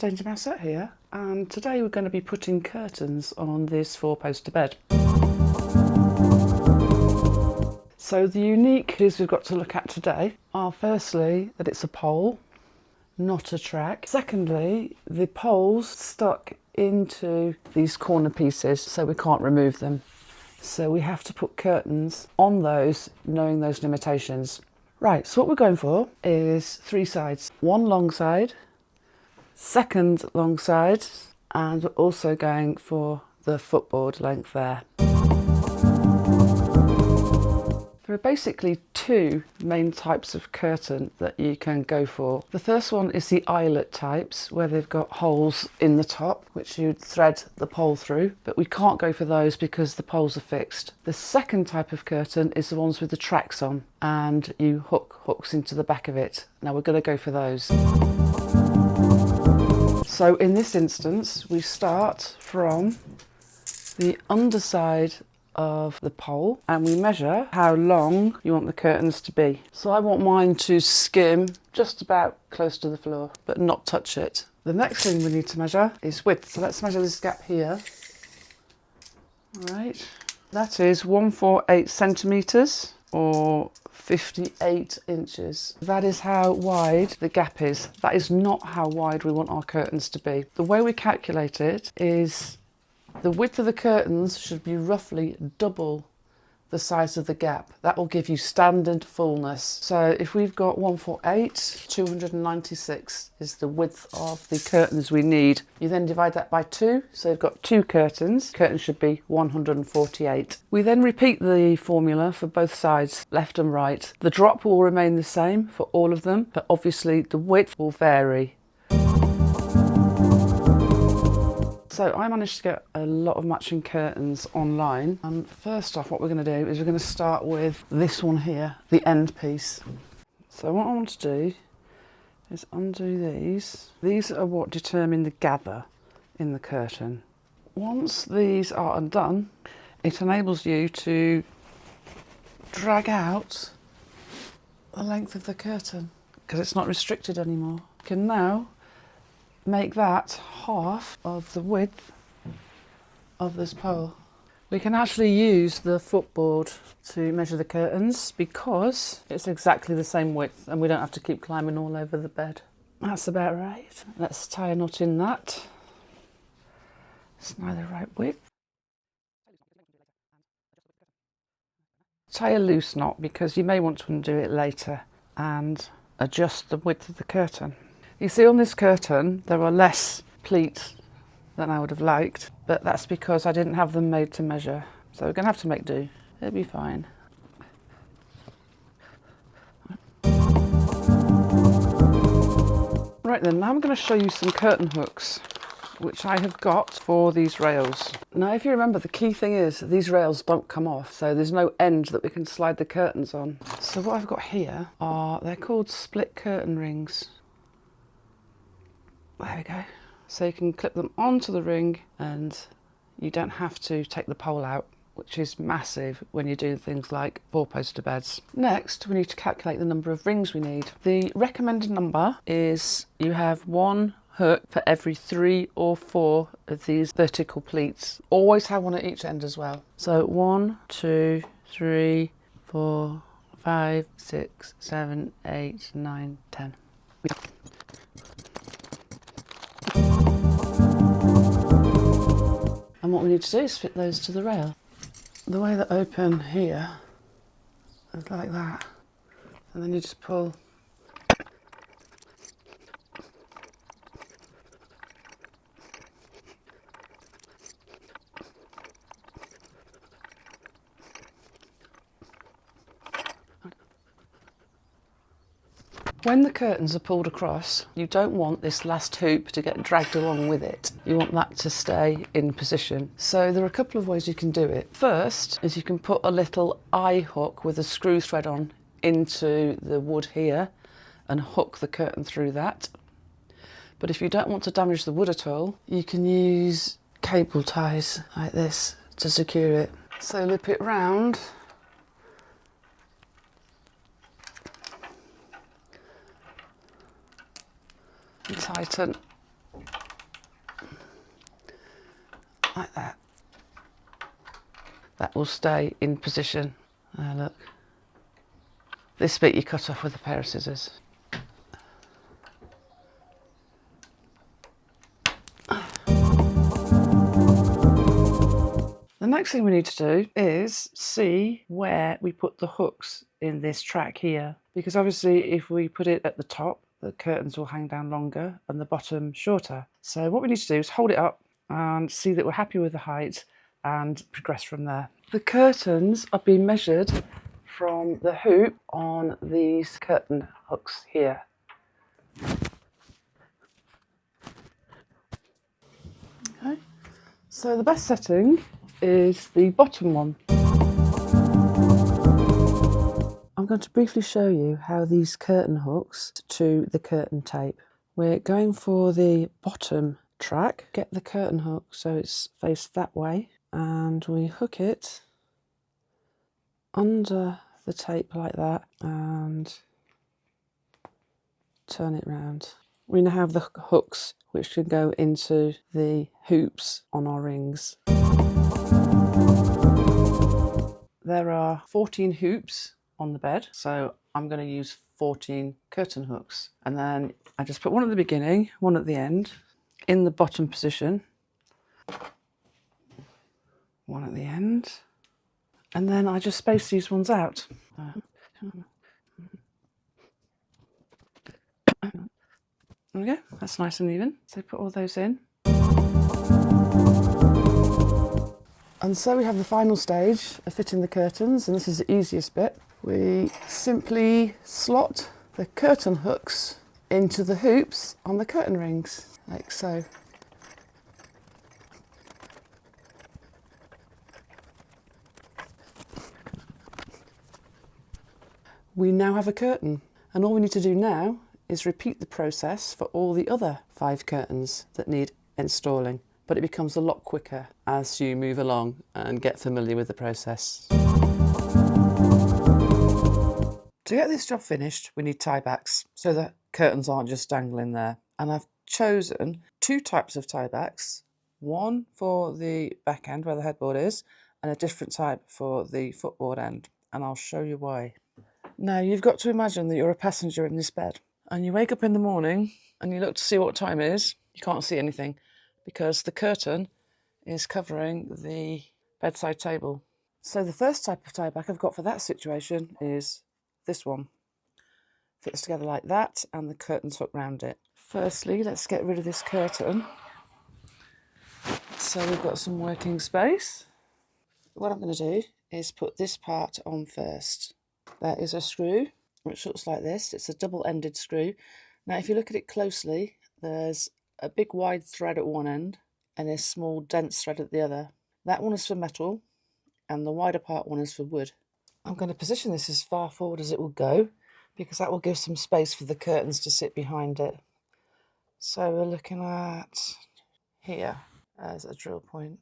changing my set here, and today we're going to be putting curtains on this 4-poster bed. So the uniques we've got to look at today are firstly that it's a pole, not a track. Secondly, the poles stuck into these corner pieces so we can't remove them. So we have to put curtains on those, knowing those limitations. Right, so what we're going for is 3 sides. One long side, second long side, and we're also going for the footboard length there. There are basically 2 main types of curtain that you can go for. The first one is the eyelet types, where they've got holes in the top which you'd thread the pole through, but we can't go for those because the poles are fixed. The second type of curtain is the ones with the tracks on, and you hook hooks into the back of it. Now we're going to go for those. So in this instance we start from the underside of the pole and we measure how long you want the curtains to be. So I want mine to skim just about close to the floor but not touch it. The next thing we need to measure is width. So let's measure this gap here. All right, that is 148 centimetres or 58 inches. That is how wide the gap is. That is not how wide we want our curtains to be. The way we calculate it is the width of the curtains should be roughly double the size of the gap. That will give you standard fullness. So if we've got 148, 296 is the width of the curtains we need. You then divide that by 2, so you've got 2 curtains. Curtains should be 148. We then repeat the formula for both sides, left and right. The drop will remain the same for all of them, but obviously the width will vary. So I managed to get a lot of matching curtains online, and first off what we're going to do is we're going to start with this one here, the end piece. So what I want to do is undo these. These are what determine the gather in the curtain. Once these are undone, it enables you to drag out the length of the curtain because it's not restricted anymore. You can now make that half of the width of this pole. We can actually use the footboard to measure the curtains because it's exactly the same width and we don't have to keep climbing all over the bed. That's about right. Let's tie a knot in that. It's now the right width. Tie a loose knot because you may want to undo it later and adjust the width of the curtain. You see on this curtain there are less pleats than I would have liked, but that's because I didn't have them made to measure. So we're going to have to make do. It'll be fine. Right then, now I'm going to show you some curtain hooks which I have got for these rails. Now if you remember, the key thing is these rails don't come off, so there's no end that we can slide the curtains on. So what I've got here are, they're called split curtain rings. There we go. So you can clip them onto the ring and you don't have to take the pole out, which is massive when you do things like 4-poster beds. Next, we need to calculate the number of rings we need. The recommended number is you have 1 hook for every 3 or 4 of these vertical pleats. Always have one at each end as well. So 1, 2, 3, 4, 5, 6, 7, 8, 9, 10. And what we need to do is fit those to the rail. The way that open here is like that, and then you just pull. When the curtains are pulled across, you don't want this last hoop to get dragged along with it. You want that to stay in position. So there are a couple of ways you can do it. First is you can put a little eye hook with a screw thread on into the wood here and hook the curtain through that. But if you don't want to damage the wood at all, you can use cable ties like this to secure it. So loop it round and tighten like that. That will stay in position. Look. This bit you cut off with a pair of scissors. The next thing we need to do is see where we put the hooks in this track here, because obviously if we put it at the top, the curtains will hang down longer and the bottom shorter. So what we need to do is hold it up and see that we're happy with the height and progress from there. The curtains are being measured from the hoop on these curtain hooks here. Okay, so the best setting is the bottom one. I'm going to briefly show you how these curtain hooks to the curtain tape. We're going for the bottom track. Get the curtain hook so it's faced that way, and we hook it under the tape like that and turn it round. We now have the hooks which can go into the hoops on our rings. There are 14 hoops on the bed, so I'm going to use 14 curtain hooks, and then I just put one at the beginning, one at the end, in the bottom position, one at the end, and then I just space these ones out. There we go, that's nice and even. So put all those in. And so we have the final stage of fitting the curtains, and this is the easiest bit. We simply slot the curtain hooks into the hoops on the curtain rings, like so. We now have a curtain, and all we need to do now is repeat the process for all the other 5 curtains that need installing. But it becomes a lot quicker as you move along and get familiar with the process. To get this job finished, we need tiebacks, so the curtains aren't just dangling there. And I've chosen 2 types of tiebacks, one for the back end where the headboard is, and a different type for the footboard end, and I'll show you why. Now you've got to imagine that you're a passenger in this bed, and you wake up in the morning and you look to see what time it is. You can't see anything, because the curtain is covering the bedside table. So the first type of tieback I've got for that situation is this one. Fits together like that, and the curtain's hooked round it. Firstly, let's get rid of this curtain. So we've got some working space. What I'm going to do is put this part on first. There is a screw, which looks like this. It's a double-ended screw. Now if you look at it closely, there's a big wide thread at one end and a small dense thread at the other. That one is for metal and the wider part one is for wood. I'm going to position this as far forward as it will go, because that will give some space for the curtains to sit behind it. So we're looking at here as a drill point.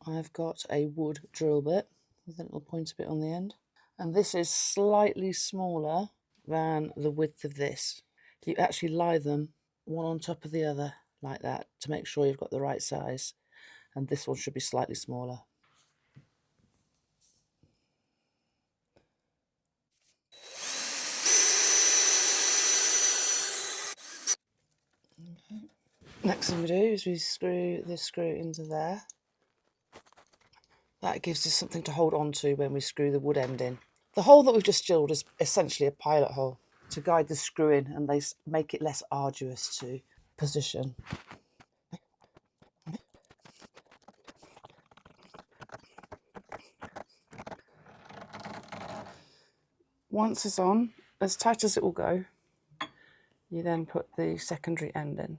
I've got a wood drill bit with a little pointy bit on the end, and this is slightly smaller than the width of this. You actually lie them one on top of the other like that to make sure you've got the right size, and this one should be slightly smaller. Okay. Next thing we do is we screw this screw into there. That gives us something to hold on to when we screw the wood end in. The hole that we've just drilled is essentially a pilot hole to guide the screw in, and they make it less arduous to position. Once it's on, as tight as it will go, you then put the secondary end in.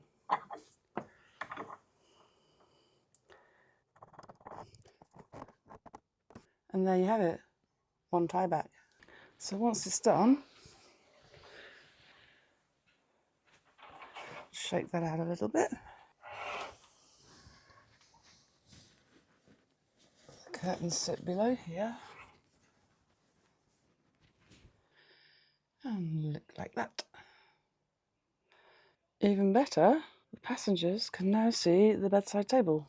And there you have it, one tieback. So once it's done, shake that out a little bit. The curtains sit below here. And look like that. Even better, the passengers can now see the bedside table.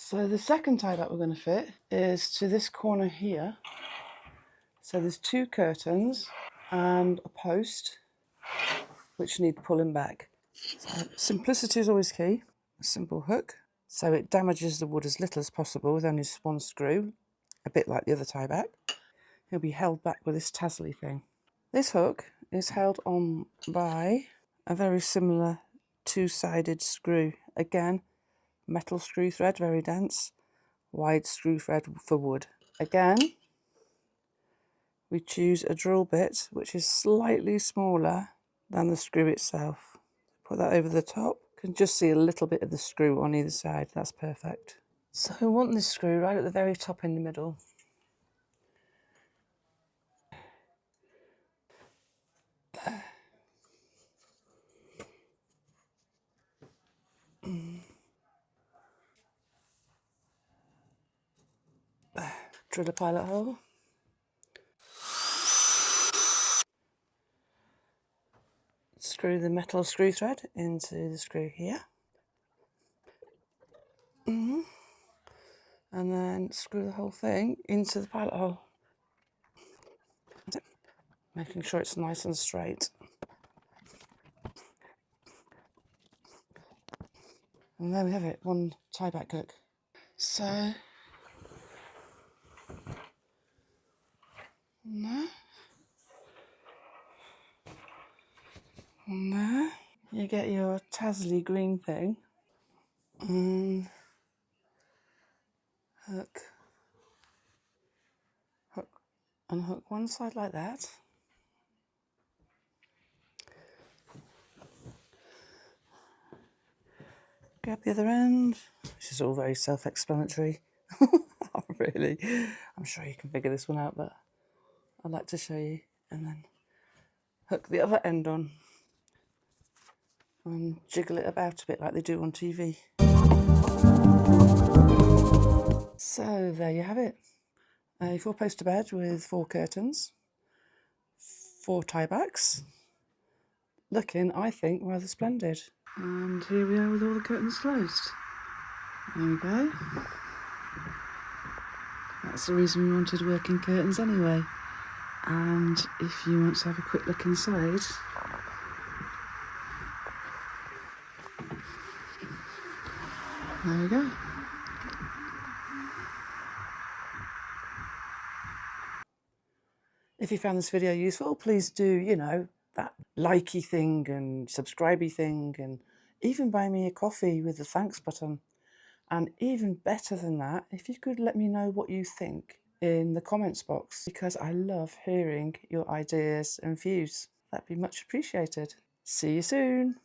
So the second tie back we're going to fit is to this corner here. So there's 2 curtains and a post which need pulling back. So simplicity is always key. A simple hook, so it damages the wood as little as possible with only 1 screw, a bit like the other tie back. He'll be held back with this tassel-y thing. This hook is held on by a very similar 2-sided screw. Again, metal screw thread, very dense, wide screw thread for wood. Again, we choose a drill bit which is slightly smaller than the screw itself. Put that over the top. You can just see a little bit of the screw on either side. That's perfect. So I want this screw right at the very top in the middle. Drill a pilot hole. Screw the metal screw thread into the screw here. And then screw the whole thing into the pilot hole. Making sure it's nice and straight. And there we have it, 1 tie back hook. So, there. And there. You get your tassel-y green thing. And hook, unhook one side like that. Grab the other end. This is all very self-explanatory. Really, I'm sure you can figure this one out, but I'd like to show you. And then hook the other end on and jiggle it about a bit like they do on TV. So there you have it. A 4-poster bed with 4 curtains, 4 tiebacks. Looking, I think, rather splendid. And here we are with all the curtains closed. There we go. That's the reason we wanted working curtains anyway. And if you want to have a quick look inside, there we go. If you found this video useful, please do, you know, that likey thing and subscribey thing, and even buy me a coffee with the thanks button. And even better than that, if you could let me know what you think in the comments box, because I love hearing your ideas and views. That'd be much appreciated. See you soon.